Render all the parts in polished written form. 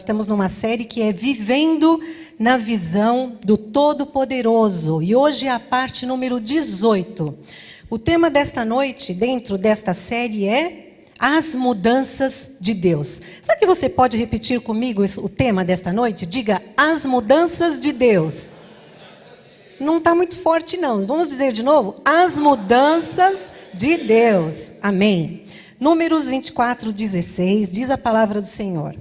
estamos numa série que é Vivendo na Visão do Todo-Poderoso. E hoje é a parte número 18. O tema desta noite, dentro desta série, é As Mudanças de Deus. Será que você pode repetir comigo o tema desta noite? Diga, As Mudanças de Deus. Não está muito forte, não. Vamos dizer de novo? As Mudanças de Deus. Amém. Números 24, 16, diz a palavra do Senhor.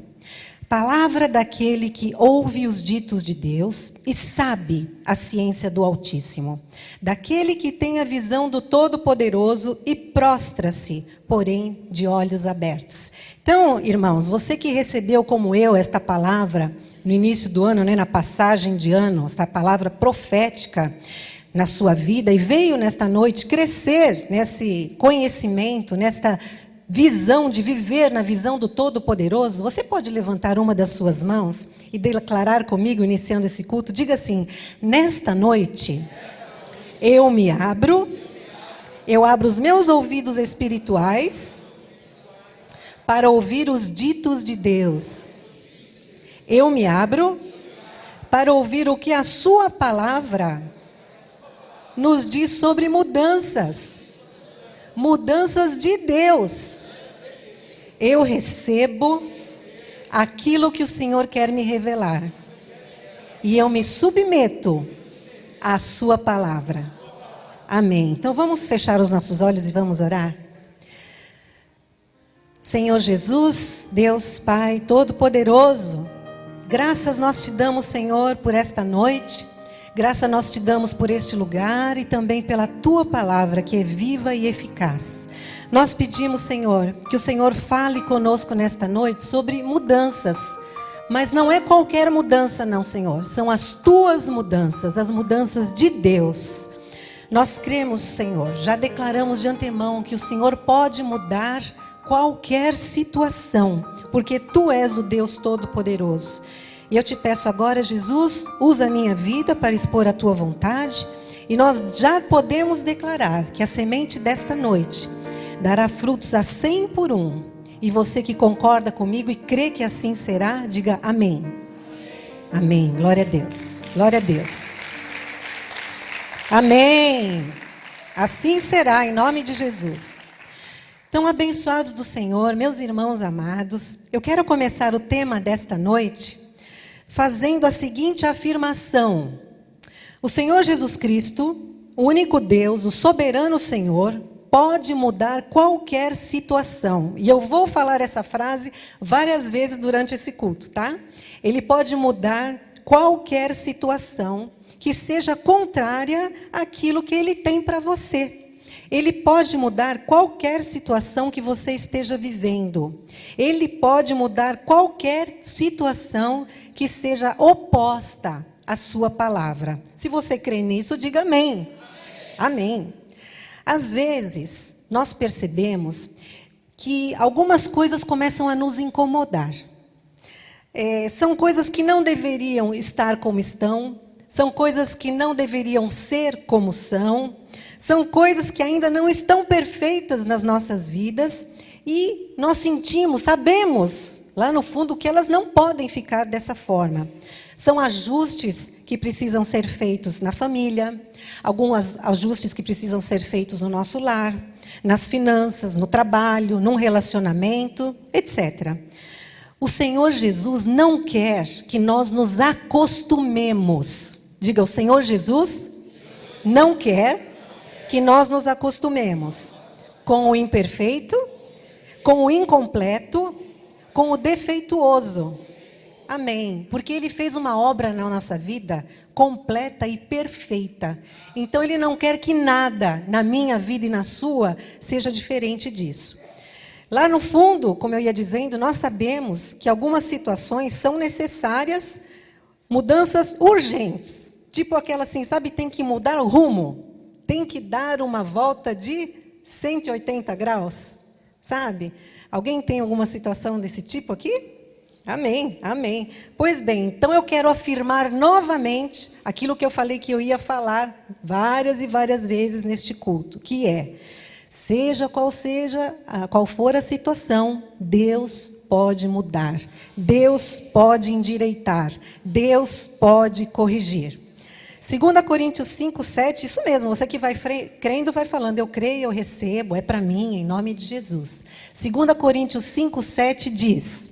Palavra daquele que ouve os ditos de Deus e sabe a ciência do Altíssimo. Daquele que tem a visão do Todo-Poderoso e prostra-se, porém, de olhos abertos. Então, irmãos, você que recebeu como eu esta palavra no início do ano, na passagem de ano, esta palavra profética na sua vida e veio nesta noite crescer nesse conhecimento, nesta visão de viver na visão do Todo-Poderoso, você pode levantar uma das suas mãos e declarar comigo, iniciando esse culto, diga assim, nesta noite, eu abro os meus ouvidos espirituais para ouvir os ditos de Deus. Eu me abro para ouvir o que a sua palavra nos diz sobre mudanças. Mudanças de Deus. Eu recebo aquilo que o Senhor quer me revelar. E eu me submeto à sua palavra. Amém. Então vamos fechar os nossos olhos e vamos orar? Senhor Jesus, Deus Pai Todo-Poderoso, graças nós te damos, Senhor, por esta noite. Graça nós te damos por este lugar e também pela tua palavra que é viva e eficaz. Nós pedimos, Senhor, que o Senhor fale conosco nesta noite sobre mudanças. Mas não é qualquer mudança não, Senhor. São as tuas mudanças, as mudanças de Deus. Nós cremos, Senhor, já declaramos de antemão que o Senhor pode mudar qualquer situação, porque tu és o Deus Todo-Poderoso. E eu te peço agora, Jesus, usa a minha vida para expor a tua vontade. E nós já podemos declarar que a semente desta noite dará frutos a 100 por 1. E você que concorda comigo e crê que assim será, diga amém. Amém. Glória a Deus. Glória a Deus. Amém. Assim será, em nome de Jesus. Então, abençoados do Senhor, meus irmãos amados, eu quero começar o tema desta noite fazendo a seguinte afirmação. O Senhor Jesus Cristo, o único Deus, o soberano Senhor, pode mudar qualquer situação. E eu vou falar essa frase várias vezes durante esse culto, tá? Ele pode mudar qualquer situação que seja contrária àquilo que Ele tem para você. Ele pode mudar qualquer situação que você esteja vivendo. Ele pode mudar qualquer situação que seja oposta à sua palavra. Se você crê nisso, diga amém. Amém. Às vezes, nós percebemos que algumas coisas começam a nos incomodar. São coisas que não deveriam estar como estão, são coisas que não deveriam ser como são, são coisas que ainda não estão perfeitas nas nossas vidas e nós sentimos, sabemos lá no fundo que elas não podem ficar dessa forma. São ajustes que precisam ser feitos na família, alguns ajustes que precisam ser feitos no nosso lar, nas finanças, no trabalho, num relacionamento, etc. O Senhor Jesus não quer que nós nos acostumemos. Diga, o Senhor Jesus não quer que nós nos acostumemos com o imperfeito, com o incompleto, com o defeituoso. Amém. Porque Ele fez uma obra na nossa vida completa e perfeita. Então Ele não quer que nada na minha vida e na sua seja diferente disso. Lá no fundo, como eu ia dizendo, nós sabemos que algumas situações são necessárias, mudanças urgentes. Tipo aquela assim, sabe, tem que mudar o rumo. Tem que dar uma volta de 180 graus, sabe? Alguém tem alguma situação desse tipo aqui? Amém, amém. Pois bem, então eu quero afirmar novamente aquilo que eu falei que eu ia falar várias e várias vezes neste culto, que é, Seja qual for a situação, Deus pode mudar, Deus pode endireitar, Deus pode corrigir. 2 Coríntios 5, 7, isso mesmo, você que vai crendo vai falando, eu creio, eu recebo, é para mim, em nome de Jesus. 2 Coríntios 5, 7 diz: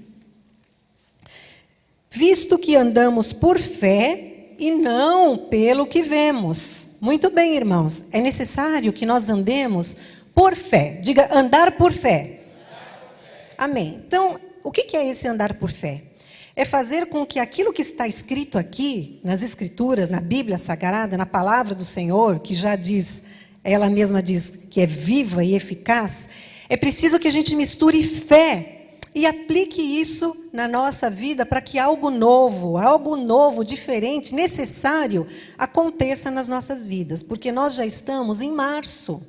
visto que andamos por fé e não pelo que vemos. Muito bem, irmãos, é necessário que nós andemos por fé. Diga, andar por fé. Amém. Então, o que é esse andar por fé? É fazer com que aquilo que está escrito aqui, nas Escrituras, na Bíblia Sagrada, na Palavra do Senhor, que já diz, ela mesma diz que é viva e eficaz, é preciso que a gente misture fé e aplique isso na nossa vida para que algo novo, diferente, necessário, aconteça nas nossas vidas. Porque nós já estamos em março.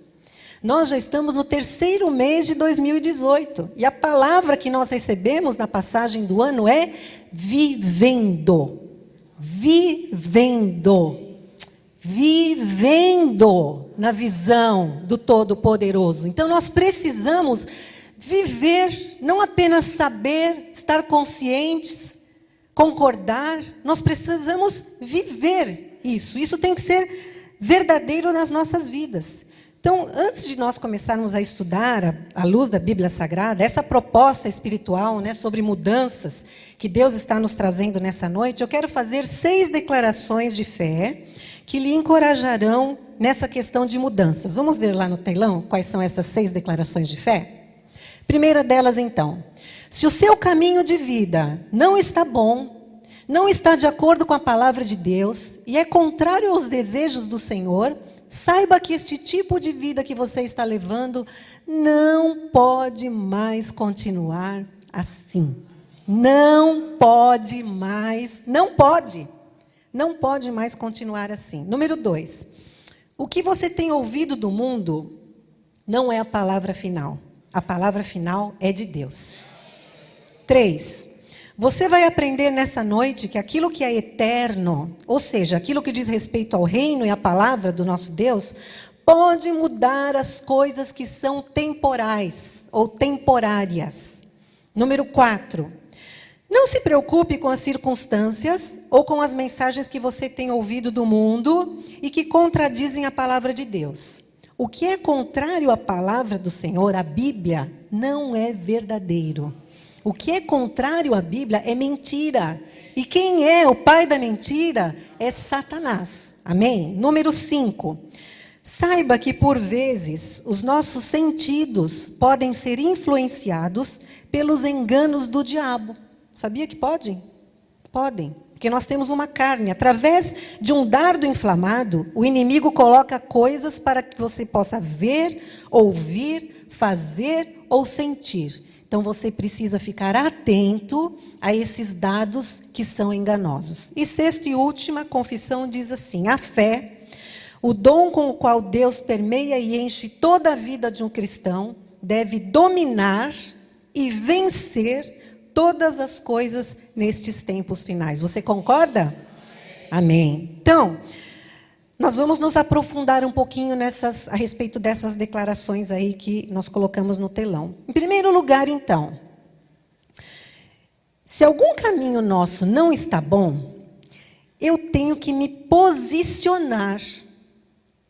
Nós já estamos no 3º mês de 2018. E a palavra que nós recebemos na passagem do ano é vivendo. Vivendo. Vivendo na visão do Todo-Poderoso. Então nós precisamos viver, não apenas saber, estar conscientes, concordar. Nós precisamos viver isso. Isso tem que ser verdadeiro nas nossas vidas. Então, antes de nós começarmos a estudar, à luz da Bíblia Sagrada, essa proposta espiritual, né, sobre mudanças que Deus está nos trazendo nessa noite, eu quero fazer 6 declarações de fé que lhe encorajarão nessa questão de mudanças. Vamos ver lá no telão quais são essas 6 declarações de fé? Primeira delas, então: se o seu caminho de vida não está bom, não está de acordo com a palavra de Deus e é contrário aos desejos do Senhor, saiba que este tipo de vida que você está levando não pode mais continuar assim. Não pode mais continuar assim. Número 2. O que você tem ouvido do mundo não é a palavra final. A palavra final é de Deus. 3. Você vai aprender nessa noite que aquilo que é eterno, ou seja, aquilo que diz respeito ao reino e à palavra do nosso Deus, pode mudar as coisas que são temporais ou temporárias. Número 4. Não se preocupe com as circunstâncias ou com as mensagens que você tem ouvido do mundo e que contradizem a palavra de Deus. O que é contrário à palavra do Senhor, a Bíblia, não é verdadeiro. O que é contrário à Bíblia é mentira. E quem é o pai da mentira é Satanás. Amém? Número 5. Saiba que, por vezes, os nossos sentidos podem ser influenciados pelos enganos do diabo. Sabia que podem? Podem. Porque nós temos uma carne. Através de um dardo inflamado, o inimigo coloca coisas para que você possa ver, ouvir, fazer ou sentir. Então, você precisa ficar atento a esses dados que são enganosos. E 6ª e última confissão diz assim: a fé, o dom com o qual Deus permeia e enche toda a vida de um cristão, deve dominar e vencer todas as coisas nestes tempos finais. Você concorda? Amém. Então, nós vamos nos aprofundar um pouquinho a respeito dessas declarações aí que nós colocamos no telão. Em primeiro lugar, então, se algum caminho nosso não está bom, eu tenho que me posicionar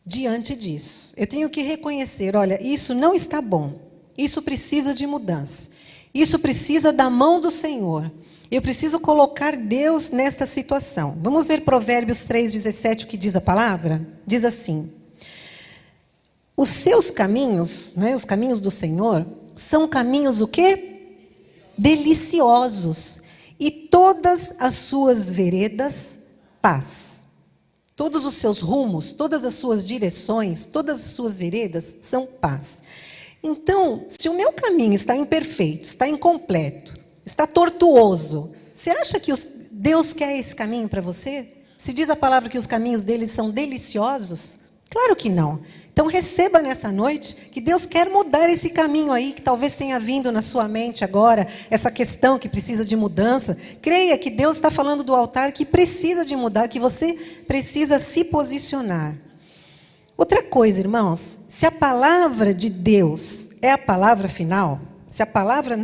diante disso. Eu tenho que reconhecer, olha, isso não está bom, isso precisa de mudança, isso precisa da mão do Senhor. Eu preciso colocar Deus nesta situação. Vamos ver Provérbios 3,17, o que diz a palavra? Diz assim: os seus caminhos, né, os caminhos do Senhor, são caminhos o quê? Deliciosos. E todas as suas veredas, paz. Todos os seus rumos, todas as suas direções, todas as suas veredas são paz. Então, se o meu caminho está imperfeito, está incompleto, está tortuoso, você acha que Deus quer esse caminho para você? Se diz a palavra que os caminhos dele são deliciosos? Claro que não. Então receba nessa noite que Deus quer mudar esse caminho aí, que talvez tenha vindo na sua mente agora, essa questão que precisa de mudança. Creia que Deus está falando do altar que precisa de mudar, que você precisa se posicionar. Outra coisa, irmãos, se a palavra de Deus é a palavra final, se a palavra,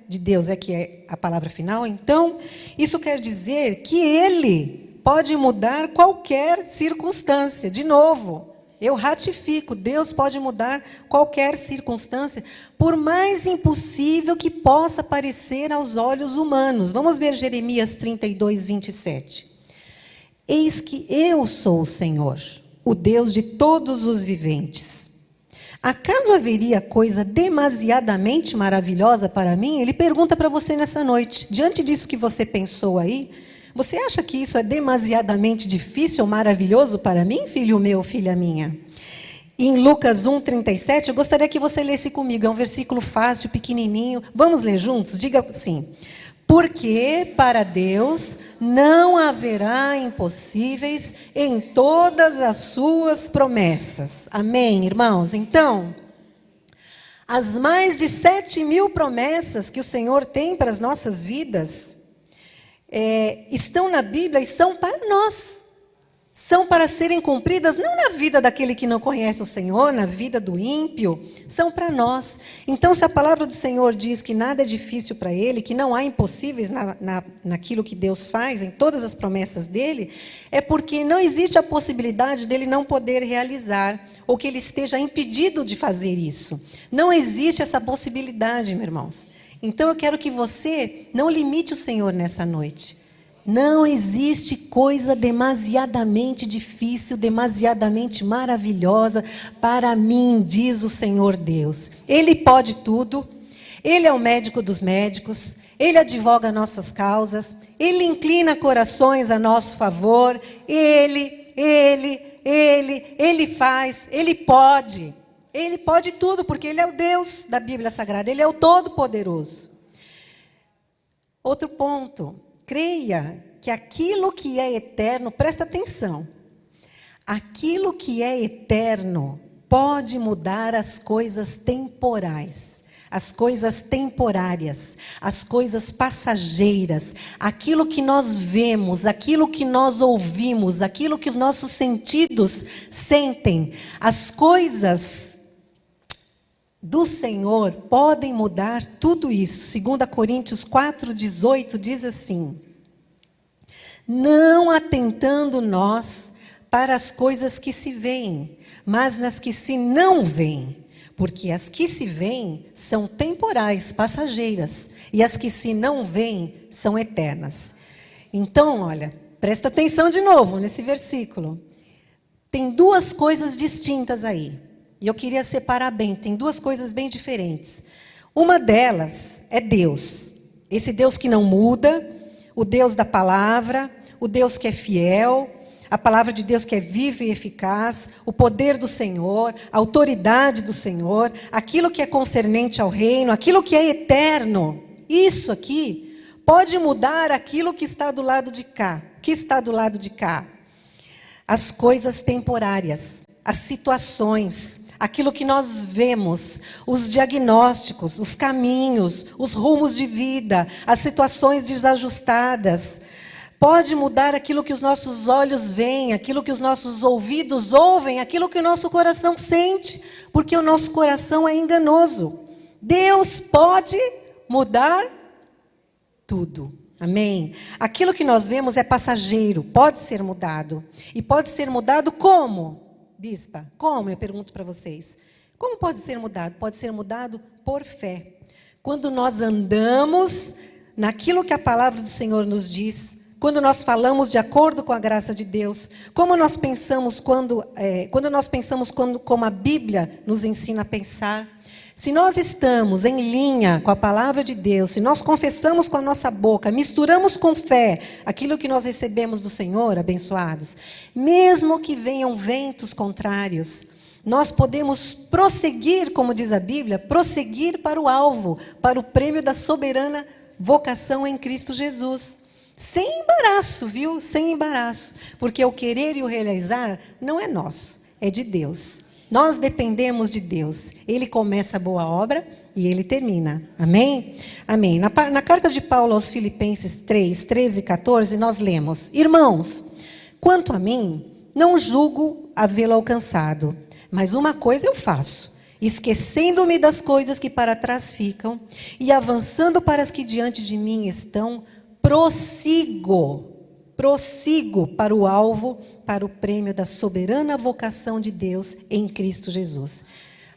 de Deus é que é a palavra final, então isso quer dizer que Ele pode mudar qualquer circunstância. De novo, eu ratifico, Deus pode mudar qualquer circunstância, por mais impossível que possa parecer aos olhos humanos. Vamos ver Jeremias 32, 27. Eis que eu sou o Senhor, o Deus de todos os viventes. Acaso haveria coisa demasiadamente maravilhosa para mim? Ele pergunta para você nessa noite. Diante disso que você pensou aí, você acha que isso é demasiadamente difícil ou maravilhoso para mim, filho meu, filha minha? Em Lucas 1:37, eu gostaria que você lesse comigo. É um versículo fácil, pequenininho. Vamos ler juntos? Diga assim. Porque para Deus não haverá impossíveis em todas as suas promessas. Amém, irmãos? Então, as mais de 7.000 promessas que o Senhor tem para as nossas vidas estão na Bíblia e são para nós. São para serem cumpridas, não na vida daquele que não conhece o Senhor, na vida do ímpio, são para nós. Então, se a palavra do Senhor diz que nada é difícil para Ele, que não há impossíveis naquilo que Deus faz, em todas as promessas dEle, é porque não existe a possibilidade dEle não poder realizar, ou que Ele esteja impedido de fazer isso. Não existe essa possibilidade, meus irmãos. Então, eu quero que você não limite o Senhor nessa noite. Não existe coisa demasiadamente difícil, demasiadamente maravilhosa para mim, diz o Senhor Deus. Ele pode tudo, Ele é o médico dos médicos, Ele advoga nossas causas, Ele inclina corações a nosso favor, Ele faz, Ele pode tudo, porque Ele é o Deus da Bíblia Sagrada, Ele é o Todo-Poderoso. Outro ponto. Creia que aquilo que é eterno, presta atenção, aquilo que é eterno pode mudar as coisas temporais, as coisas temporárias, as coisas passageiras, aquilo que nós vemos, aquilo que nós ouvimos, aquilo que os nossos sentidos sentem, as coisas do Senhor podem mudar tudo isso. 2 Coríntios 4:18 diz assim: não atentando nós para as coisas que se veem, mas nas que se não veem, porque as que se veem são temporais, passageiras, e as que se não veem são eternas. Então, olha, presta atenção de novo nesse versículo. Tem duas coisas distintas aí. E eu queria separar bem, tem duas coisas bem diferentes. Uma delas é Deus. Esse Deus que não muda, o Deus da palavra, o Deus que é fiel, a palavra de Deus que é viva e eficaz, o poder do Senhor, a autoridade do Senhor, aquilo que é concernente ao reino, aquilo que é eterno. Isso aqui pode mudar aquilo que está do lado de cá. O que está do lado de cá? As coisas temporárias, as situações, aquilo que nós vemos, os diagnósticos, os caminhos, os rumos de vida, as situações desajustadas. Pode mudar aquilo que os nossos olhos veem, aquilo que os nossos ouvidos ouvem, aquilo que o nosso coração sente, porque o nosso coração é enganoso. Deus pode mudar tudo. Amém? Aquilo que nós vemos é passageiro, pode ser mudado. E pode ser mudado como? Bispa, como? Eu pergunto para vocês. Como pode ser mudado? Pode ser mudado por fé. Quando nós andamos naquilo que a palavra do Senhor nos diz, quando nós falamos de acordo com a graça de Deus, como nós pensamos como a Bíblia nos ensina a pensar. Se nós estamos em linha com a palavra de Deus, se nós confessamos com a nossa boca, misturamos com fé aquilo que nós recebemos do Senhor, abençoados, mesmo que venham ventos contrários, nós podemos prosseguir, como diz a Bíblia, prosseguir para o alvo, para o prêmio da soberana vocação em Cristo Jesus. Sem embaraço, viu? Sem embaraço. Porque o querer e o realizar não é nosso, é de Deus. Nós dependemos de Deus. Ele começa a boa obra e Ele termina. Amém? Amém. Na carta de Paulo aos Filipenses 3, 13 e 14, nós lemos: irmãos, quanto a mim, não julgo havê-lo alcançado, mas uma coisa eu faço, esquecendo-me das coisas que para trás ficam e avançando para as que diante de mim estão, prossigo para o alvo, para o prêmio da soberana vocação de Deus em Cristo Jesus.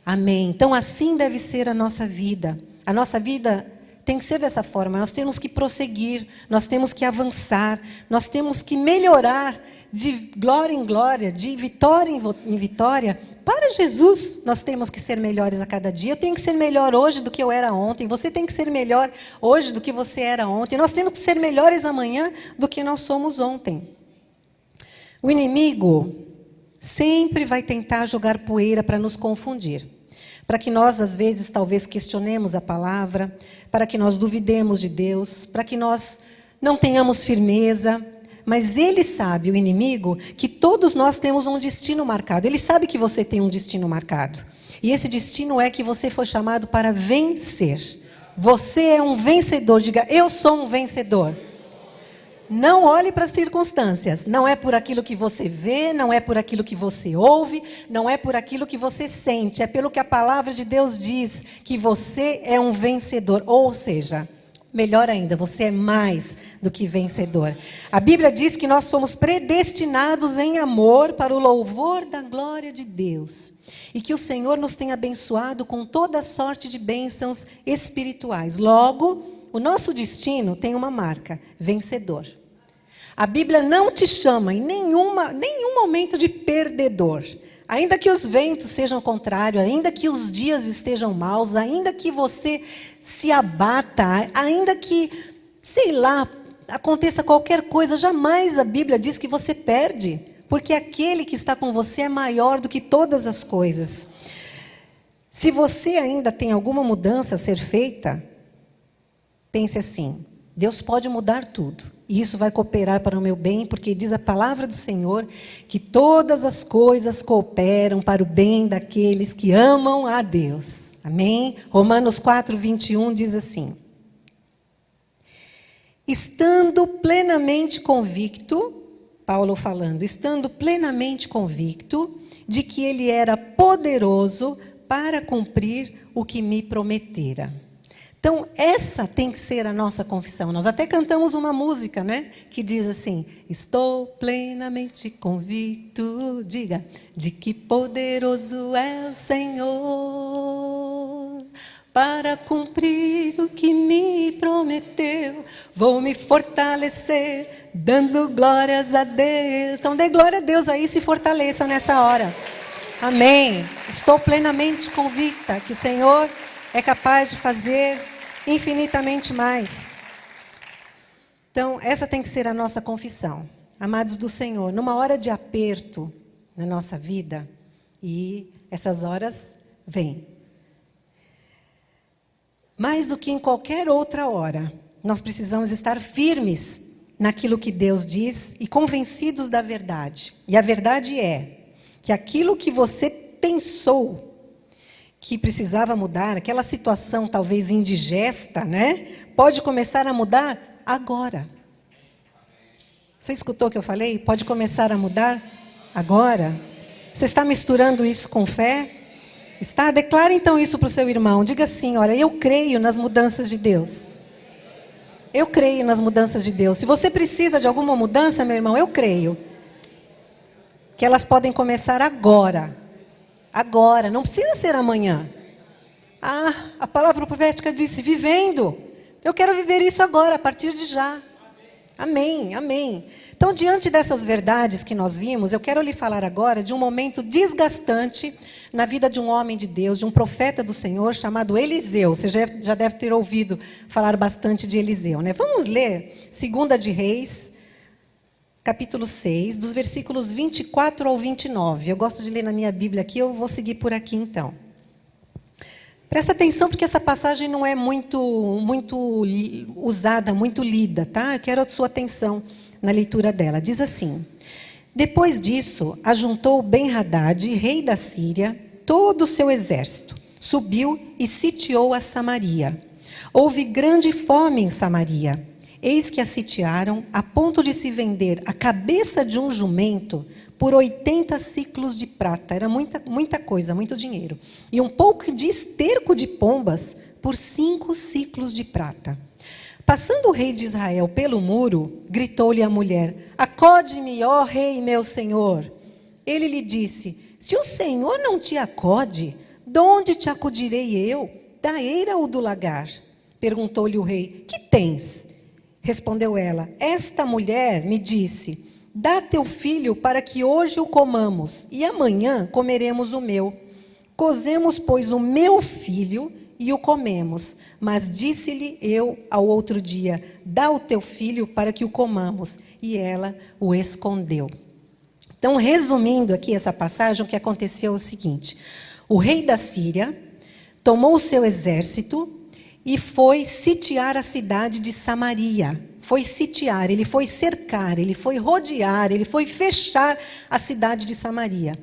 Amém. Então, assim deve ser a nossa vida. A nossa vida tem que ser dessa forma. Nós temos que prosseguir, nós temos que avançar, nós temos que melhorar de glória em glória, de vitória em vitória. Para Jesus, nós temos que ser melhores a cada dia. Eu tenho que ser melhor hoje do que eu era ontem. Você tem que ser melhor hoje do que você era ontem. Nós temos que ser melhores amanhã do que nós somos ontem. O inimigo sempre vai tentar jogar poeira para nos confundir. Para que nós, às vezes, talvez questionemos a palavra, para que nós duvidemos de Deus, para que nós não tenhamos firmeza. Mas ele sabe, o inimigo, que todos nós temos um destino marcado. Ele sabe que você tem um destino marcado. E esse destino é que você foi chamado para vencer. Você é um vencedor. Diga, eu sou um vencedor. Não olhe para as circunstâncias. Não é por aquilo que você vê, não é por aquilo que você ouve, não é por aquilo que você sente. É pelo que a palavra de Deus diz, que você é um vencedor. Ou seja, melhor ainda, você é mais do que vencedor. A Bíblia diz que nós fomos predestinados em amor para o louvor da glória de Deus. E que o Senhor nos tem abençoado com toda sorte de bênçãos espirituais. Logo, o nosso destino tem uma marca, vencedor. A Bíblia não te chama em nenhum momento de perdedor. Ainda que os ventos sejam contrários, ainda que os dias estejam maus, ainda que você se abata, ainda que, sei lá, aconteça qualquer coisa, jamais a Bíblia diz que você perde, porque aquele que está com você é maior do que todas as coisas. Se você ainda tem alguma mudança a ser feita, pense assim, Deus pode mudar tudo. E isso vai cooperar para o meu bem, porque diz a palavra do Senhor que todas as coisas cooperam para o bem daqueles que amam a Deus. Amém? Romanos 4:21 diz assim: estando plenamente convicto, Paulo falando, estando plenamente convicto de que ele era poderoso para cumprir o que me prometera. Então, essa tem que ser a nossa confissão. Nós até cantamos uma música, né? Que diz assim, estou plenamente convicto, diga, de que poderoso é o Senhor para cumprir o que me prometeu. Vou me fortalecer, dando glórias a Deus. Então, dê glória a Deus aí, se fortaleça nessa hora. Amém. Estou plenamente convicta que o Senhor é capaz de fazer infinitamente mais. Então, essa tem que ser a nossa confissão. Amados do Senhor, numa hora de aperto na nossa vida, e essas horas vêm. Mais do que em qualquer outra hora, nós precisamos estar firmes naquilo que Deus diz e convencidos da verdade. E a verdade é que aquilo que você pensou que precisava mudar, aquela situação talvez indigesta, né? Pode começar a mudar agora. Você escutou o que eu falei? Pode começar a mudar agora. Você está misturando isso com fé? Está? Declara então isso para o seu irmão. Diga assim, olha, eu creio nas mudanças de Deus. Eu creio nas mudanças de Deus. Se você precisa de alguma mudança, meu irmão, eu creio que elas podem começar agora. Agora, não precisa ser amanhã. Ah, a palavra profética disse, vivendo. Eu quero viver isso agora, a partir de já. Amém, amém. Então, diante dessas verdades que nós vimos, eu quero lhe falar agora de um momento desgastante na vida de um homem de Deus, de um profeta do Senhor chamado Eliseu. Você já deve ter ouvido falar bastante de Eliseu, né? Vamos ler 2 de Reis, capítulo 6, dos versículos 24 ao 29. Eu gosto de ler na minha Bíblia aqui, eu vou seguir por aqui então. Presta atenção, porque essa passagem não é muito usada, muito lida, tá? Eu quero a sua atenção na leitura dela. Diz assim, depois disso, ajuntou Ben-Hadad, rei da Síria, todo o seu exército, subiu e sitiou a Samaria. Houve grande fome em Samaria. Eis que a sitiaram a ponto de se vender a cabeça de um jumento por 80 ciclos de prata. Era muita coisa, muito dinheiro. E um pouco de esterco de pombas por 5 ciclos de prata. Passando o rei de Israel pelo muro, gritou-lhe a mulher: acode-me, ó rei, meu senhor. Ele lhe disse: se o Senhor não te acode, de onde te acudirei eu? Da eira ou do lagar? Perguntou-lhe o rei: que tens? Respondeu ela: esta mulher me disse: dá teu filho para que hoje o comamos, e amanhã comeremos o meu. Cozemos, pois, o meu filho e o comemos. Mas disse-lhe eu ao outro dia: dá o teu filho para que o comamos. E ela o escondeu. Então, resumindo aqui essa passagem, o que aconteceu é o seguinte: o rei da Síria tomou o seu exército e foi sitiar a cidade de Samaria. Foi sitiar, ele foi cercar, ele foi rodear, ele foi fechar a cidade de Samaria.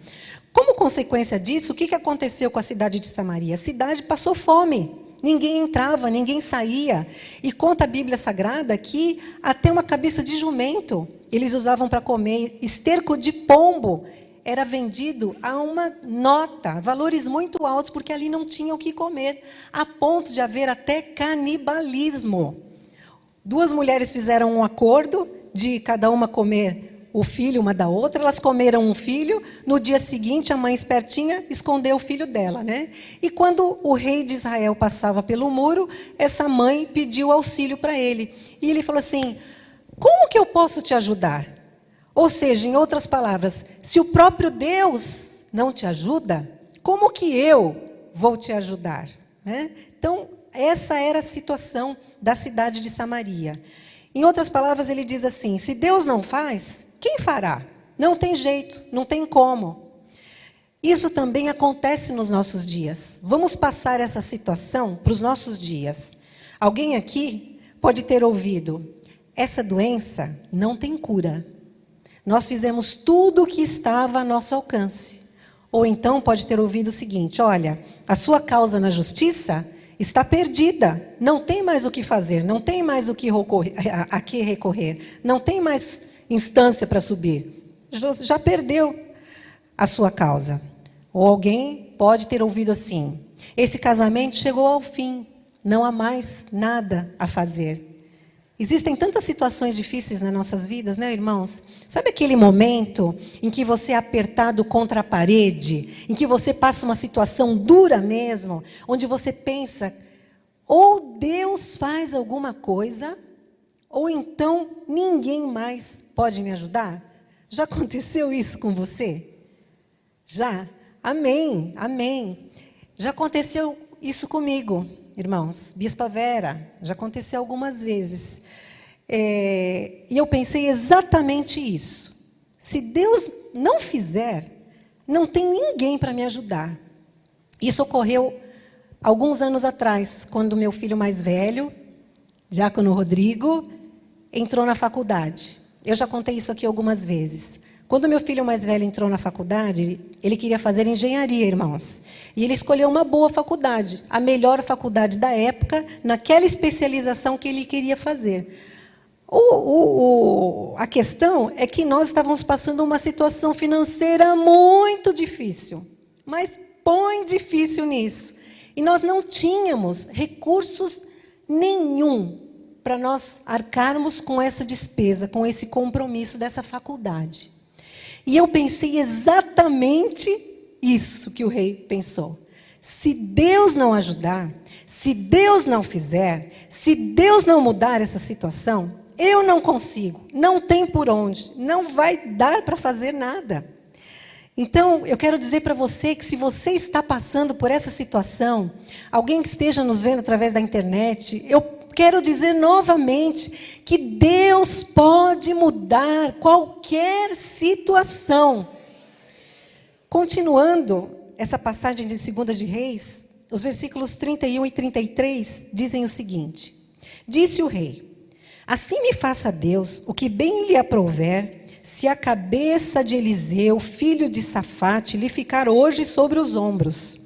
Como consequência disso, o que aconteceu com a cidade de Samaria? A cidade passou fome. Ninguém entrava, ninguém saía. E conta a Bíblia Sagrada que até uma cabeça de jumento eles usavam para comer. Esterco de pombo era vendido a uma nota, valores muito altos, porque ali não tinha o que comer, a ponto de haver até canibalismo. 2 mulheres fizeram um acordo de cada uma comer o filho uma da outra. Elas comeram um filho. No dia seguinte, a mãe espertinha escondeu o filho dela, né? E quando o rei de Israel passava pelo muro, essa mãe pediu auxílio para ele. E ele falou assim: como que eu posso te ajudar? Ou seja, em outras palavras, se o próprio Deus não te ajuda, como que eu vou te ajudar? Né? Então, essa era a situação da cidade de Samaria. Em outras palavras, ele diz assim: se Deus não faz, quem fará? Não tem jeito, não tem como. Isso também acontece nos nossos dias. Vamos passar essa situação para os nossos dias. Alguém aqui pode ter ouvido: essa doença não tem cura. Nós fizemos tudo o que estava a nosso alcance. Ou então pode ter ouvido o seguinte: olha, a sua causa na justiça está perdida, não tem mais o que fazer, não tem mais a que recorrer, não tem mais instância para subir. Já perdeu a sua causa. Ou alguém pode ter ouvido assim: esse casamento chegou ao fim, não há mais nada a fazer. Existem tantas situações difíceis nas nossas vidas, né, irmãos? Sabe aquele momento em que você é apertado contra a parede, em que você passa uma situação dura mesmo, onde você pensa: ou Deus faz alguma coisa, ou então ninguém mais pode me ajudar? Já aconteceu isso com você? Já? Amém, amém. Já aconteceu isso comigo, irmãos. Bispa Vera, já aconteceu algumas vezes. E eu pensei exatamente isso. Se Deus não fizer, não tem ninguém para me ajudar. Isso ocorreu alguns anos atrás, quando meu filho mais velho, Diácono Rodrigo, entrou na faculdade. Eu já contei isso aqui algumas vezes. Quando meu filho mais velho entrou na faculdade, ele queria fazer engenharia, irmãos. E ele escolheu uma boa faculdade, a melhor faculdade da época, naquela especialização que ele queria fazer. A questão é que nós estávamos passando uma situação financeira muito difícil. Mas põe difícil nisso. E nós não tínhamos recursos nenhum para nós arcarmos com essa despesa, com esse compromisso dessa faculdade. E eu pensei exatamente isso que o rei pensou. Se Deus não ajudar, se Deus não fizer, se Deus não mudar essa situação, eu não consigo, não tem por onde, não vai dar para fazer nada. Então, eu quero dizer para você que se você está passando por essa situação, alguém que esteja nos vendo através da internet, eu quero dizer novamente que Deus pode mudar qualquer situação. Continuando essa passagem de 2 de Reis, os versículos 31 e 33 dizem o seguinte: disse o rei: assim me faça Deus o que bem lhe aprouver, se a cabeça de Eliseu, filho de Safate, lhe ficar hoje sobre os ombros.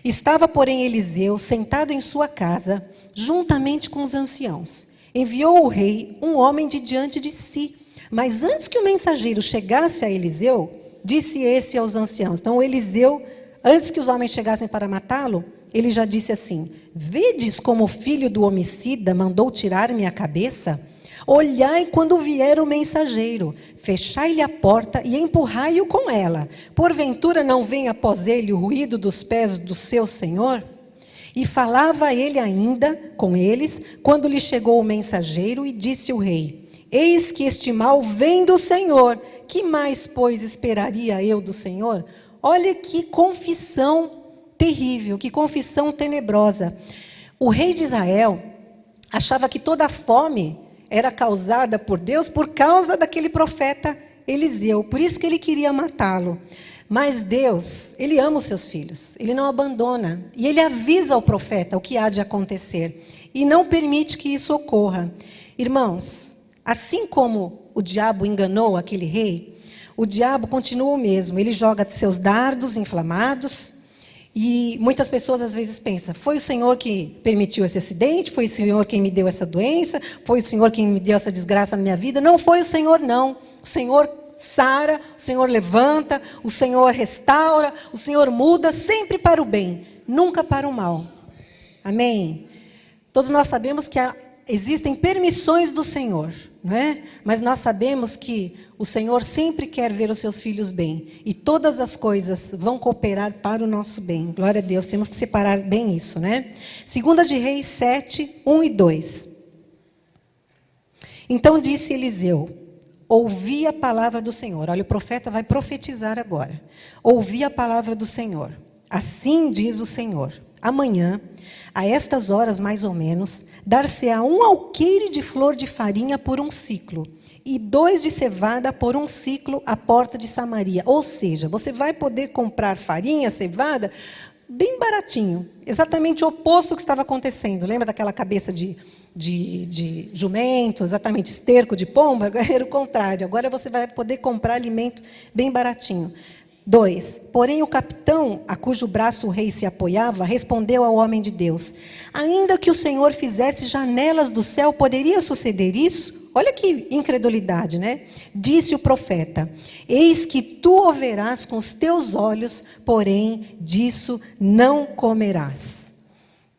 Estava, porém, Eliseu sentado em sua casa, juntamente com os anciãos. Enviou o rei um homem de diante de si. Mas antes que o mensageiro chegasse a Eliseu, disse esse aos anciãos. Então, Eliseu, antes que os homens chegassem para matá-lo, ele já disse assim: vedes como o filho do homicida mandou tirar-me a cabeça? Olhai quando vier o mensageiro, fechai-lhe a porta e empurrai-o com ela. Porventura não vem após ele o ruído dos pés do seu senhor? E falava ele ainda com eles, quando lhe chegou o mensageiro, e disse o rei: eis que este mal vem do Senhor. Que mais, pois, esperaria eu do Senhor? Olha que confissão terrível, que confissão tenebrosa. O rei de Israel achava que toda a fome era causada por Deus por causa daquele profeta Eliseu. Por isso que ele queria matá-lo. Mas Deus, Ele ama os seus filhos. Ele não abandona. E Ele avisa ao profeta o que há de acontecer. E não permite que isso ocorra. Irmãos, assim como o diabo enganou aquele rei, o diabo continua o mesmo. Ele joga seus dardos inflamados. E muitas pessoas às vezes pensam: foi o Senhor que permitiu esse acidente? Foi o Senhor quem me deu essa doença? Foi o Senhor quem me deu essa desgraça na minha vida? Não foi o Senhor, não. O Senhor sara, o Senhor levanta, o Senhor restaura, o Senhor muda sempre para o bem, nunca para o mal. Amém? Todos nós sabemos que existem permissões do Senhor, não é? Mas nós sabemos que o Senhor sempre quer ver os seus filhos bem. E todas as coisas vão cooperar para o nosso bem. Glória a Deus, temos que separar bem isso, né? 2 de Reis 7, 1 e 2. Então disse Eliseu: ouvi a palavra do Senhor. Olha, o profeta vai profetizar agora. Ouvi a palavra do Senhor. Assim diz o Senhor: amanhã, a estas horas mais ou menos, dar-se-á um alqueire de flor de farinha por um ciclo, e 2 de cevada por um ciclo à porta de Samaria. Ou seja, você vai poder comprar farinha, cevada, bem baratinho. Exatamente o oposto do que estava acontecendo. Lembra daquela cabeça de jumento, exatamente esterco de pomba? Era o contrário. Agora você vai poder comprar alimento bem baratinho. 2. Porém, o capitão, a cujo braço o rei se apoiava, respondeu ao homem de Deus: ainda que o Senhor fizesse janelas do céu, poderia suceder isso? Olha que incredulidade, né? Disse o profeta: eis que tu o verás com os teus olhos, porém disso não comerás.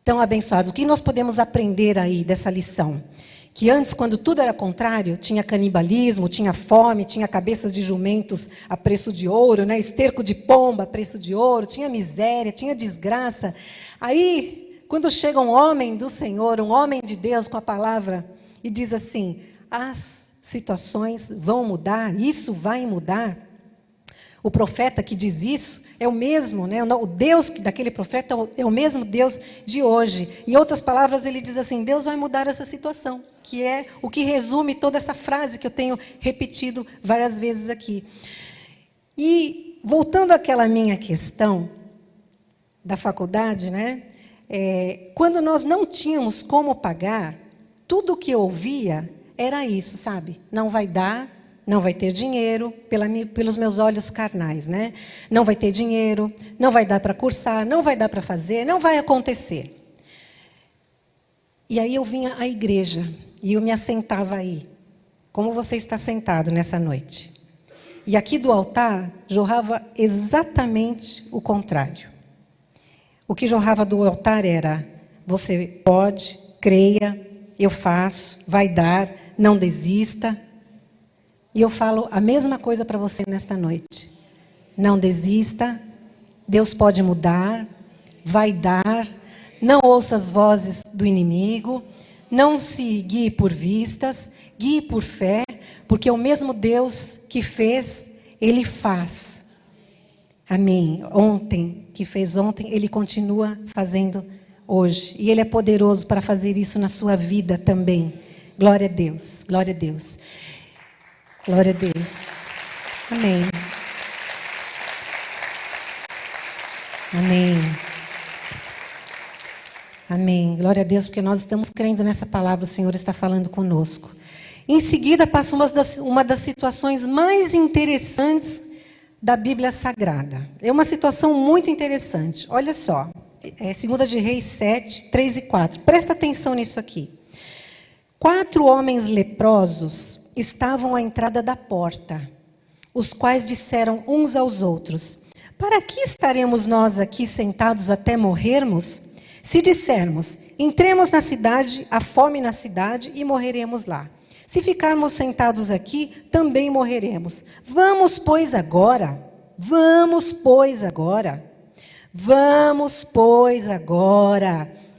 Então, abençoados, o que nós podemos aprender aí dessa lição? Que antes, quando tudo era contrário, tinha canibalismo, tinha fome, tinha cabeças de jumentos a preço de ouro, né? Esterco de pomba a preço de ouro, tinha miséria, tinha desgraça. Aí, quando chega um homem do Senhor, um homem de Deus com a palavra, e diz assim: as situações vão mudar, isso vai mudar. O profeta que diz isso é o mesmo, né? O Deus daquele profeta é o mesmo Deus de hoje. Em outras palavras, ele diz assim: Deus vai mudar essa situação, que é o que resume toda essa frase que eu tenho repetido várias vezes aqui. E voltando àquela minha questão da faculdade, né? Quando nós não tínhamos como pagar, tudo o que eu ouvia era isso, sabe? Não vai dar. Não vai ter dinheiro, pelos meus olhos carnais, né? Não vai ter dinheiro, não vai dar para cursar, não vai dar para fazer, não vai acontecer. E aí eu vinha à igreja e eu me assentava aí, como você está sentado nessa noite. E aqui do altar jorrava exatamente o contrário. O que jorrava do altar era: você pode, creia, eu faço, vai dar, não desista. E eu falo a mesma coisa para você nesta noite. Não desista, Deus pode mudar, vai dar, não ouça as vozes do inimigo, não se guie por vistas, guie por fé, porque o mesmo Deus que fez, Ele faz. Amém. Que fez ontem, Ele continua fazendo hoje. E Ele é poderoso para fazer isso na sua vida também. Glória a Deus, glória a Deus. Glória a Deus. Amém. Amém. Amém. Glória a Deus, porque nós estamos crendo nessa palavra, o Senhor está falando conosco. Em seguida, passa uma das situações mais interessantes da Bíblia Sagrada. É uma situação muito interessante. Olha só, 2 de Reis 7, 3 e 4. Presta atenção nisso aqui. 4 homens leprosos estavam à entrada da porta. os quais disseram uns aos outros: para que estaremos nós aqui sentados até morrermos? Se dissermos: entremos na cidade, há fome na cidade e morreremos lá. Se ficarmos sentados aqui, também morreremos. Vamos, pois, agora,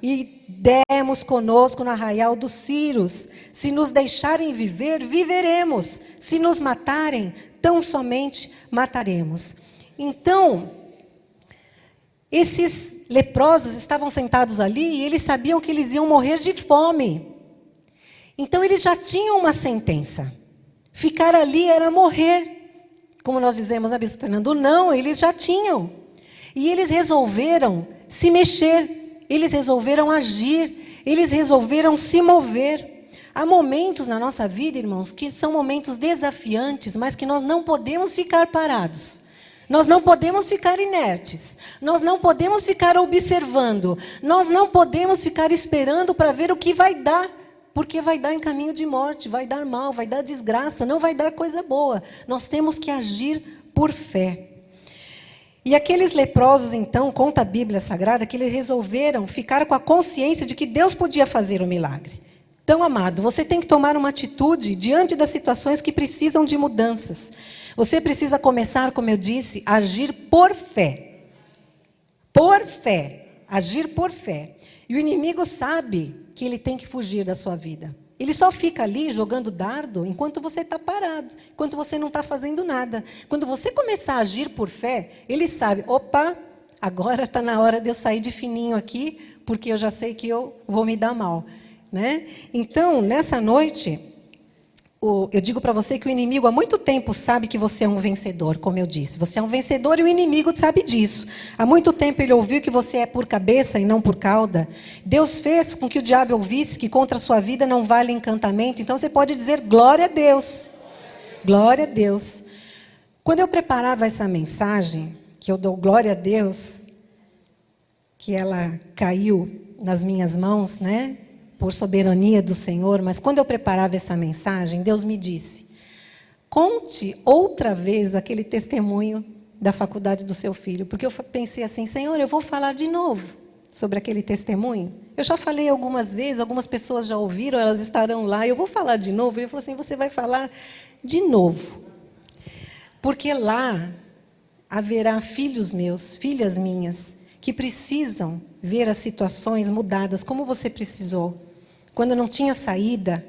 e demos conosco no arraial dos Círios. Se nos deixarem viver, viveremos. Se nos matarem, tão somente mataremos. Então, esses leprosos estavam sentados ali e eles sabiam que eles iam morrer de fome. Então, eles já tinham uma sentença. Ficar ali era morrer. Como nós dizemos na Bispo Fernando, não, eles já tinham. E eles resolveram se mexer, eles resolveram agir, eles resolveram se mover. Há momentos na nossa vida, irmãos, que são momentos desafiantes, mas que nós não podemos ficar parados. Nós não podemos ficar inertes. Nós não podemos ficar observando. Nós não podemos ficar esperando para ver o que vai dar. Porque vai dar em caminho de morte, vai dar mal, vai dar desgraça, não vai dar coisa boa. Nós temos que agir por fé. E aqueles leprosos, então, conta a Bíblia Sagrada, que eles resolveram ficar com a consciência de que Deus podia fazer o milagre. Então, amado, você tem que tomar uma atitude diante das situações que precisam de mudanças. Você precisa começar, como eu disse, a agir por fé. Por fé. Agir por fé. E o inimigo sabe que ele tem que fugir da sua vida. Ele só fica ali jogando dardo enquanto você está parado, enquanto você não está fazendo nada. Quando você começar a agir por fé, ele sabe, opa, agora está na hora de eu sair de fininho aqui, porque eu já sei que eu vou me dar mal. Né? Então, nessa noite, eu digo para você que o inimigo há muito tempo sabe que você é um vencedor, como eu disse. Você é um vencedor e o inimigo sabe disso. Há muito tempo ele ouviu que você é por cabeça e não por cauda. Deus fez com que o diabo ouvisse que contra a sua vida não vale encantamento. Então você pode dizer glória a Deus. Glória a Deus. Quando eu preparava essa mensagem, que eu dou glória a Deus, que ela caiu nas minhas mãos, né? Por soberania do Senhor, mas quando eu preparava essa mensagem, Deus me disse: conte outra vez aquele testemunho da faculdade do seu filho, porque eu pensei assim, Senhor, eu vou falar de novo sobre aquele testemunho. Eu já falei algumas vezes, algumas pessoas já ouviram, elas estarão lá, eu vou falar de novo. E ele falou assim, você vai falar de novo, porque lá haverá filhos meus, filhas minhas, que precisam ver as situações mudadas, como você precisou. Quando não tinha saída,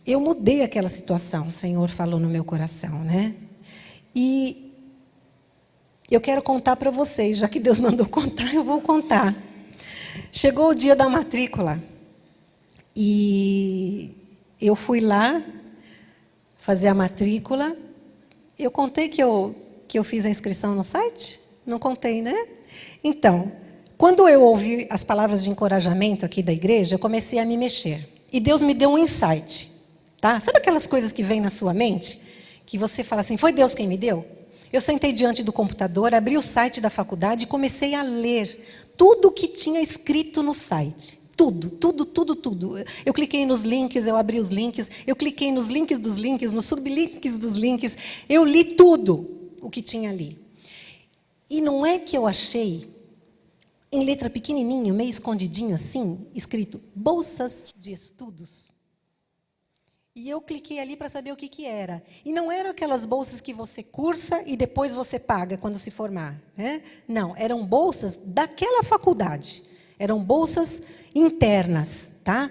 eu mudei aquela situação, o Senhor falou no meu coração, né? E eu quero contar para vocês, já que Deus mandou contar, eu vou contar. Chegou o dia da matrícula e eu fui lá fazer a matrícula. Eu contei que eu fiz a inscrição no site? Não contei, né? Então, quando eu ouvi as palavras de encorajamento aqui da igreja, eu comecei a me mexer. E Deus me deu um insight. Tá? Sabe aquelas coisas que vêm na sua mente? Que você fala assim, foi Deus quem me deu? Eu sentei diante do computador, abri o site da faculdade e comecei a ler tudo o que tinha escrito no site. Tudo. Eu cliquei nos links, eu abri os links, eu cliquei nos links dos links, nos sublinks dos links. Eu li tudo o que tinha ali. E não é que eu achei, em letra pequenininho, meio escondidinho assim, escrito, bolsas de estudos. E eu cliquei ali para saber o que era. E não eram aquelas bolsas que você cursa e depois você paga quando se formar. Né? Não, eram bolsas daquela faculdade. Eram bolsas internas. Tá?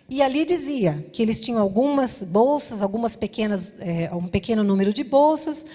E ali dizia que eles tinham algumas bolsas, algumas pequenas, um pequeno número de bolsas,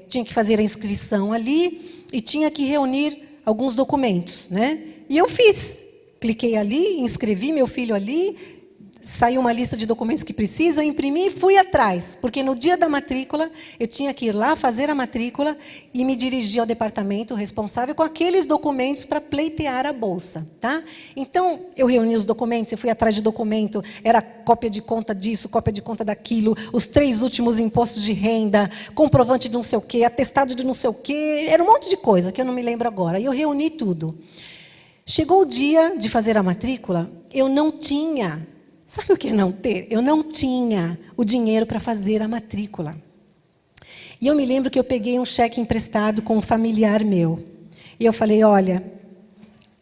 tinha que fazer a inscrição ali e tinha que reunir alguns documentos, né? E eu fiz. Cliquei ali, inscrevi meu filho ali, saiu uma lista de documentos que precisam, imprimi e fui atrás, porque no dia da matrícula eu tinha que ir lá fazer a matrícula e me dirigir ao departamento responsável com aqueles documentos para pleitear a bolsa, tá? Então, eu reuni os documentos, eu fui atrás de documento, era cópia de conta disso, cópia de conta daquilo, os 3 últimos impostos de renda, comprovante de não sei o quê, atestado de não sei o quê, era um monte de coisa que eu não me lembro agora. E eu reuni tudo. Chegou o dia de fazer a matrícula, eu não tinha. Sabe o que é não ter? Eu não tinha o dinheiro para fazer a matrícula. E eu me lembro que eu peguei um cheque emprestado com um familiar meu. E eu falei, olha,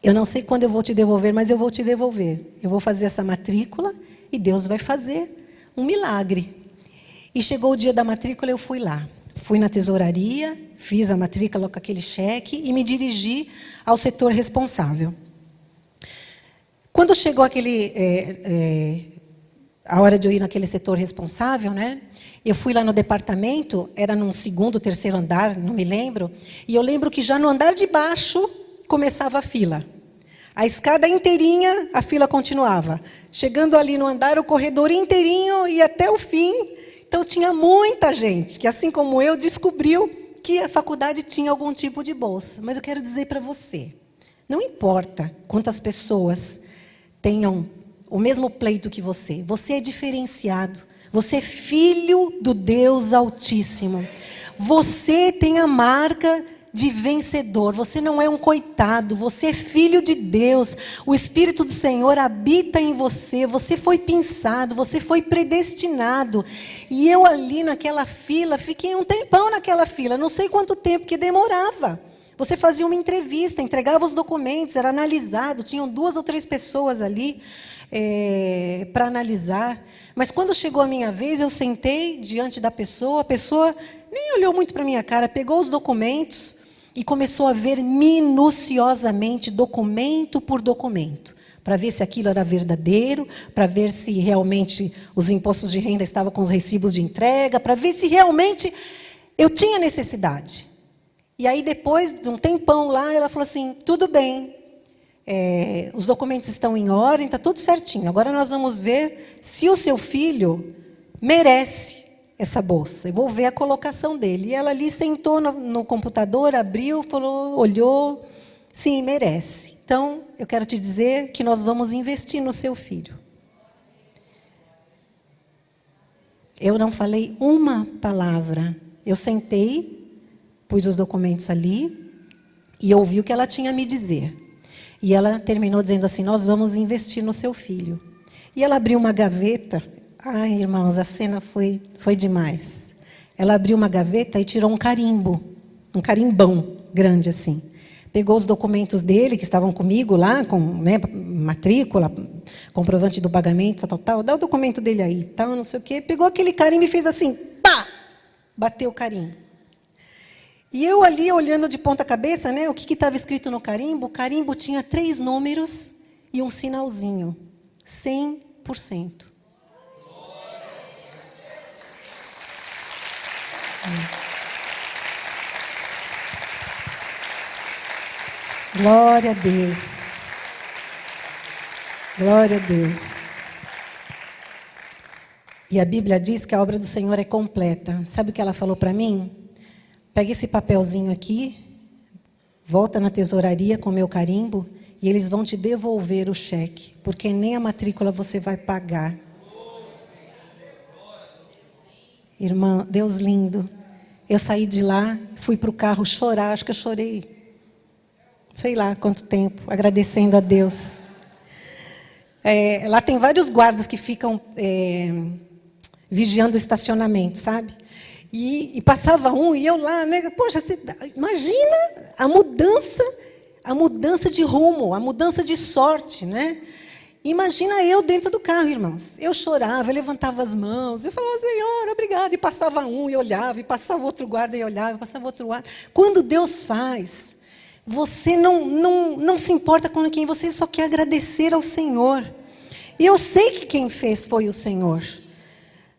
eu não sei quando eu vou te devolver, mas eu vou te devolver. Eu vou fazer essa matrícula e Deus vai fazer um milagre. E chegou o dia da matrícula, eu fui lá. Fui na tesouraria, fiz a matrícula com aquele cheque e me dirigi ao setor responsável. Quando chegou a hora de eu ir naquele setor responsável, né? Eu fui lá no departamento, era num segundo, terceiro andar, não me lembro, e eu lembro que já no andar de baixo começava a fila. A escada inteirinha, a fila continuava. Chegando ali no andar, o corredor inteirinho e até o fim. Então tinha muita gente que, assim como eu, descobriu que a faculdade tinha algum tipo de bolsa. Mas eu quero dizer para você, não importa quantas pessoas tenham o mesmo pleito que você é diferenciado. Você é filho do Deus Altíssimo. Você tem a marca de vencedor. Você não é um coitado. Você é filho de Deus. O Espírito do Senhor habita em você. Você foi pensado. Você foi predestinado. E eu ali naquela fila, fiquei um tempão naquela fila. Não sei quanto tempo que demorava. Você fazia uma entrevista, entregava os documentos, era analisado. Tinham 2 ou 3 pessoas ali para analisar. Mas quando chegou a minha vez, eu sentei diante da pessoa, a pessoa nem olhou muito para a minha cara, pegou os documentos e começou a ver minuciosamente, documento por documento, para ver se aquilo era verdadeiro, para ver se realmente os impostos de renda estavam com os recibos de entrega, para ver se realmente eu tinha necessidade. E aí, depois de um tempão lá, ela falou assim, tudo bem, os documentos estão em ordem, está tudo certinho. Agora nós vamos ver se o seu filho merece essa bolsa. Eu vou ver a colocação dele. E ela ali sentou no computador, abriu, falou, olhou, sim, merece. Então, eu quero te dizer que nós vamos investir no seu filho. Eu não falei uma palavra. Eu sentei, pus os documentos ali e ouvi o que ela tinha a me dizer. E ela terminou dizendo assim, nós vamos investir no seu filho. E ela abriu uma gaveta. Ai, irmãos, a cena foi demais. Ela abriu uma gaveta e tirou um carimbo. Um carimbão grande assim. Pegou os documentos dele, que estavam comigo lá, com matrícula, comprovante do pagamento, tal. Dá o documento dele aí, tal, não sei o quê. Pegou aquele carimbo e fez assim, pá! Bateu o carimbo. E eu ali, olhando de ponta cabeça, né, o que estava escrito no carimbo? O carimbo tinha 3 números e um sinalzinho. 100%. Glória a Deus. Glória a Deus. E a Bíblia diz que a obra do Senhor é completa. Sabe o que ela falou para mim? Pega esse papelzinho aqui, volta na tesouraria com o meu carimbo e eles vão te devolver o cheque, porque nem a matrícula você vai pagar. Irmã, Deus lindo. Eu saí de lá, fui para o carro chorar, acho que eu chorei, sei lá quanto tempo, agradecendo a Deus. Lá tem vários guardas que ficam vigiando o estacionamento, sabe? E passava um, e eu lá, né? Poxa, imagina a mudança de rumo, a mudança de sorte, né? Imagina eu dentro do carro, irmãos. Eu chorava, eu levantava as mãos, eu falava, Senhor, obrigado. E passava um e olhava, e passava outro guarda e olhava, e passava outro guarda. Quando Deus faz, você não se importa com quem, você só quer agradecer ao Senhor. E eu sei que quem fez foi o Senhor.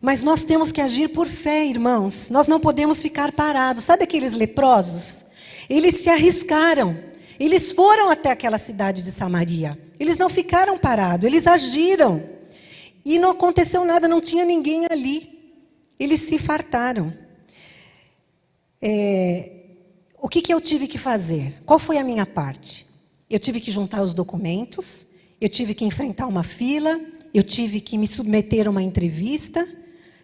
Mas nós temos que agir por fé, irmãos. Nós não podemos ficar parados. Sabe aqueles leprosos? Eles se arriscaram. Eles foram até aquela cidade de Samaria. Eles não ficaram parados, eles agiram. E não aconteceu nada, não tinha ninguém ali. Eles se fartaram. O que eu tive que fazer? Qual foi a minha parte? Eu tive que juntar os documentos, eu tive que enfrentar uma fila, eu tive que me submeter a uma entrevista.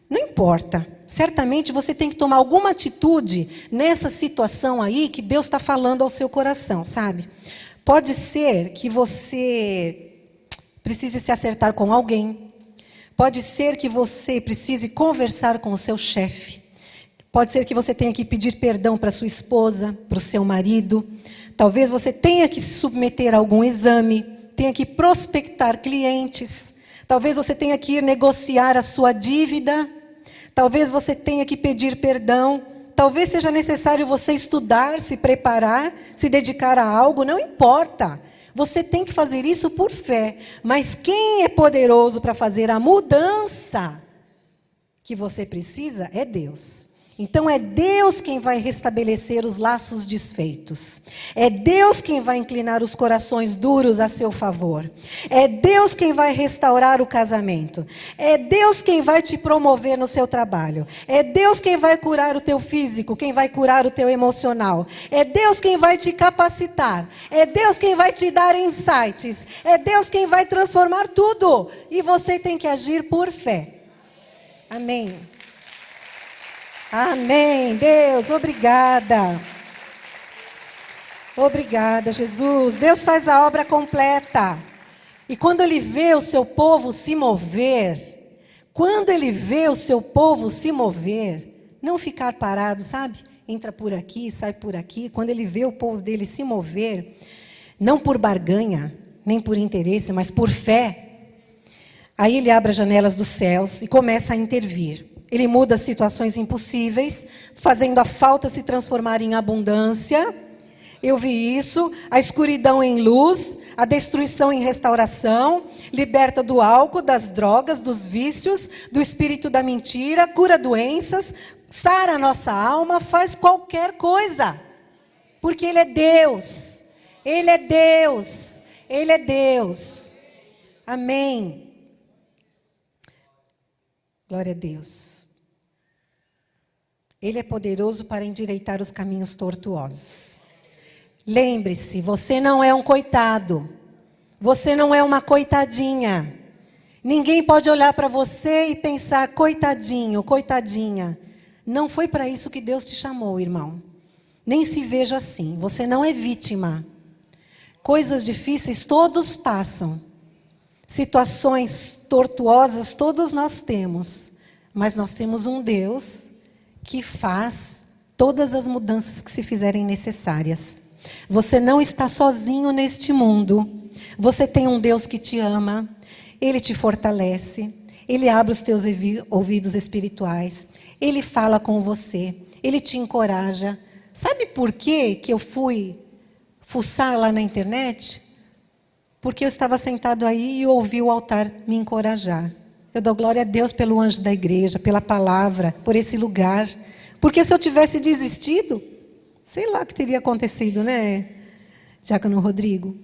Não importa. Certamente você tem que tomar alguma atitude nessa situação aí que Deus está falando ao seu coração, sabe? Pode ser que você precise se acertar com alguém. Pode ser que você precise conversar com o seu chefe. Pode ser que você tenha que pedir perdão para sua esposa, para o seu marido. Talvez você tenha que se submeter a algum exame, tenha que prospectar clientes. Talvez você tenha que ir negociar a sua dívida. Talvez você tenha que pedir perdão. Talvez seja necessário você estudar, se preparar, se dedicar a algo, não importa. Você tem que fazer isso por fé. Mas quem é poderoso para fazer a mudança que você precisa é Deus. Então é Deus quem vai restabelecer os laços desfeitos. É Deus quem vai inclinar os corações duros a seu favor. É Deus quem vai restaurar o casamento. É Deus quem vai te promover no seu trabalho. É Deus quem vai curar o teu físico, quem vai curar o teu emocional. É Deus quem vai te capacitar. É Deus quem vai te dar insights. É Deus quem vai transformar tudo. E você tem que agir por fé. Amém. Amém. Deus, obrigada. Obrigada, Jesus. Deus faz a obra completa. E quando Ele vê o seu povo se mover, não ficar parado, sabe? Entra por aqui, sai por aqui. Quando Ele vê o povo dele se mover, não por barganha, nem por interesse, mas por fé, aí Ele abre as janelas dos céus e começa a intervir. Ele muda situações impossíveis, fazendo a falta se transformar em abundância. Eu vi isso, a escuridão em luz, a destruição em restauração, liberta do álcool, das drogas, dos vícios, do espírito da mentira, cura doenças, sara a nossa alma, faz qualquer coisa. Porque Ele é Deus. Ele é Deus. Ele é Deus. Amém. Glória a Deus. Ele é poderoso para endireitar os caminhos tortuosos. Lembre-se, você não é um coitado. Você não é uma coitadinha. Ninguém pode olhar para você e pensar, coitadinho, coitadinha. Não foi para isso que Deus te chamou, irmão. Nem se veja assim. Você não é vítima. Coisas difíceis todos passam. Situações tortuosas todos nós temos. Mas nós temos um Deus que faz todas as mudanças que se fizerem necessárias. Você não está sozinho neste mundo. Você tem um Deus que te ama. Ele te fortalece. Ele abre os teus ouvidos espirituais. Ele fala com você. Ele te encoraja. Sabe por quê que eu fui fuçar lá na internet? Porque eu estava sentado aí e ouvi o altar me encorajar. Eu dou glória a Deus pelo anjo da igreja, pela palavra, por esse lugar. Porque se eu tivesse desistido, sei lá o que teria acontecido, né, Diácono Rodrigo?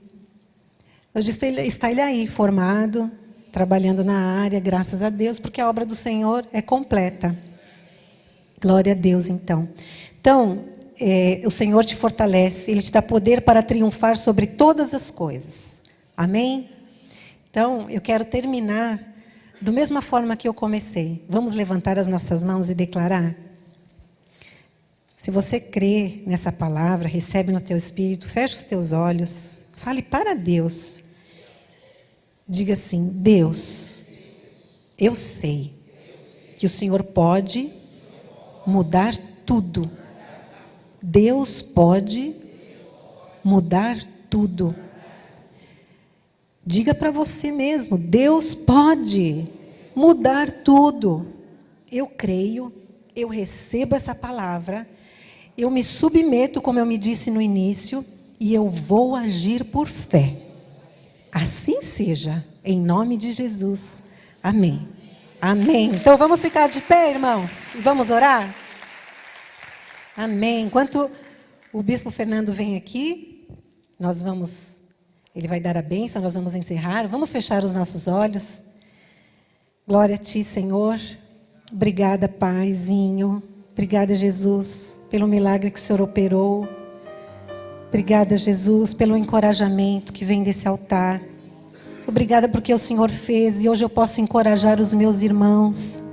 Hoje está ele aí, formado, trabalhando na área, graças a Deus, porque a obra do Senhor é completa. Glória a Deus, então. Então, o Senhor te fortalece, Ele te dá poder para triunfar sobre todas as coisas. Amém? Então, eu quero terminar da mesma forma que eu comecei. Vamos levantar as nossas mãos e declarar? Se você crê nessa palavra, recebe no teu espírito, fecha os teus olhos, fale para Deus. Diga assim, Deus, eu sei que o Senhor pode mudar tudo. Deus pode mudar tudo. Diga para você mesmo, Deus pode mudar tudo. Eu creio, eu recebo essa palavra, eu me submeto, como eu me disse no início, e eu vou agir por fé. Assim seja, em nome de Jesus. Amém. Amém. Então vamos ficar de pé, irmãos, e vamos orar? Amém. Enquanto o Bispo Fernando vem aqui, ele vai dar a bênção, nós vamos encerrar. Vamos fechar os nossos olhos. Glória a Ti, Senhor. Obrigada, Paizinho. Obrigada, Jesus, pelo milagre que o Senhor operou. Obrigada, Jesus, pelo encorajamento que vem desse altar. Obrigada porque o Senhor fez e hoje eu posso encorajar os meus irmãos.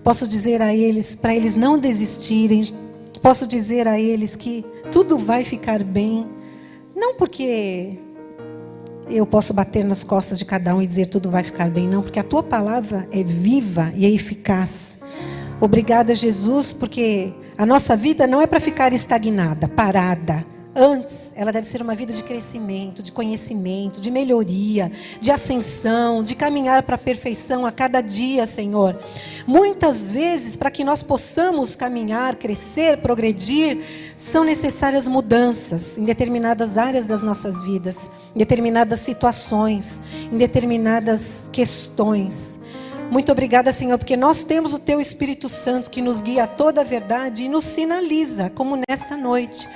Posso dizer a eles, para eles não desistirem. Posso dizer a eles que tudo vai ficar bem. Não porque eu posso bater nas costas de cada um e dizer tudo vai ficar bem, não. Porque a Tua palavra é viva e é eficaz. Obrigada, Jesus, porque A nossa vida não é para ficar estagnada, parada. Antes, ela deve ser uma vida de crescimento, de conhecimento, de melhoria, de ascensão, de caminhar para a perfeição a cada dia, Senhor. Muitas vezes, para que nós possamos caminhar, crescer, progredir, são necessárias mudanças em determinadas áreas das nossas vidas, em determinadas situações, em determinadas questões. Muito obrigada, Senhor, porque nós temos o Teu Espírito Santo que nos guia a toda a verdade e nos sinaliza, como nesta noite,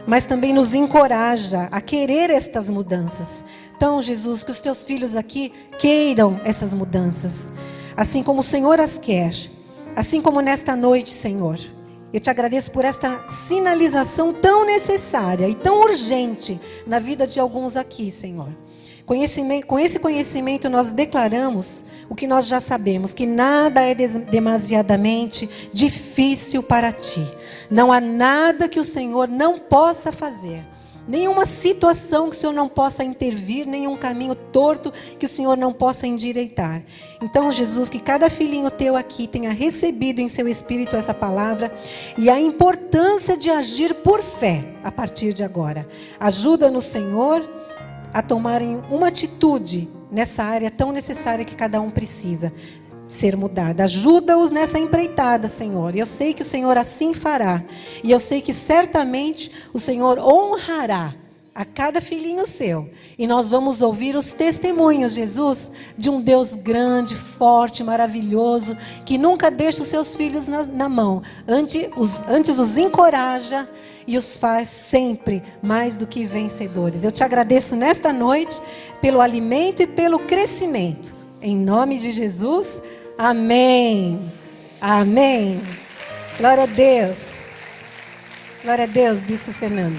mas também nos encoraja a querer estas mudanças. Então, Jesus, que os Teus filhos aqui queiram essas mudanças, assim como o Senhor as quer, assim como nesta noite, Senhor. Eu te agradeço por esta sinalização tão necessária e tão urgente na vida de alguns aqui, Senhor. Com esse conhecimento nós declaramos o que nós já sabemos, que nada é demasiadamente difícil para Ti. Não há nada que o Senhor não possa fazer. Nenhuma situação que o Senhor não possa intervir, nenhum caminho torto que o Senhor não possa endireitar. Então, Jesus, que cada filhinho Teu aqui tenha recebido em seu espírito essa palavra e a importância de agir por fé a partir de agora. Ajuda-nos, Senhor, a tomarem uma atitude nessa área tão necessária que cada um precisa ser mudada. Ajuda-os nessa empreitada, Senhor. Eu sei que o Senhor assim fará. E eu sei que certamente o Senhor honrará a cada filhinho seu. E nós vamos ouvir os testemunhos, Jesus, de um Deus grande, forte, maravilhoso, que nunca deixa os seus filhos na mão. Antes os encoraja e os faz sempre mais do que vencedores. Eu te agradeço nesta noite pelo alimento e pelo crescimento. Em nome de Jesus, amém. Amém. Glória a Deus. Glória a Deus, Bispo Fernando.